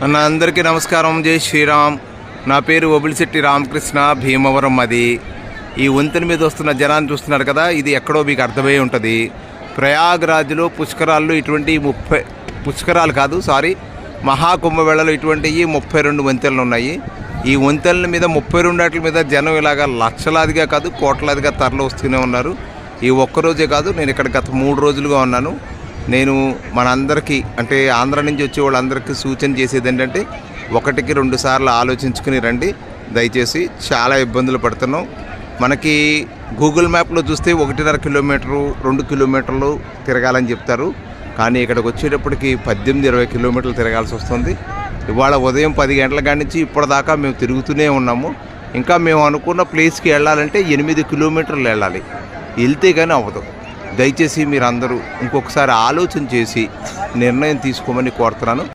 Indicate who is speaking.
Speaker 1: అన్న అందరికీ నమస్కారం. జై శ్రీరామ్. నా పేరు ఒబిలిశెట్టి రామకృష్ణ, భీమవరం. అది ఈ వంతెన మీద వస్తున్న జనాన్ని చూస్తున్నారు కదా, ఇది ఎక్కడో మీకు అర్థమై ఉంటుంది. ప్రయాగ్రాజ్లో పుష్కరాల్లో ఇటువంటి 30 పుష్కరాలు కాదు సారీ మహాకుంభమేళలో ఇటువంటి 32 వంతెనలు ఉన్నాయి. ఈ వంతెనల మీద 32 వాటి మీద జనం ఇలాగా లక్షలాదిగా కాదు కోట్లాదిగా తరలి వస్తూనే ఉన్నారు. ఈ ఒక్కరోజే కాదు, నేను ఇక్కడ గత 3 రోజులుగా ఉన్నాను. నేను మనందరికీ అంటే ఆంధ్ర నుంచి వచ్చే వాళ్ళందరికీ సూచన చేసేది ఏంటంటే 1-2 సార్లు ఆలోచించుకుని రండి దయచేసి. చాలా ఇబ్బందులు పడుతున్నాం. మనకి గూగుల్ మ్యాప్లో చూస్తే 1.5 కిలోమీటరు 2 కిలోమీటర్లు తిరగాలని చెప్తారు, కానీ ఇక్కడికి వచ్చేటప్పటికి 18-20 కిలోమీటర్లు తిరగాల్సి వస్తుంది. ఇవాళ ఉదయం 10 గంటల కాడి నుంచి ఇప్పటిదాకా మేము తిరుగుతూనే ఉన్నాము. ఇంకా మేము అనుకున్న ప్లేస్కి వెళ్ళాలంటే 8 కిలోమీటర్లు వెళ్ళాలి. వెళ్తే కానీ అవ్వదు. దయచేసి మీరందరూ ఇంకొకసారి ఆలోచన చేసి నిర్ణయం తీసుకోమని కోరుతున్నాను.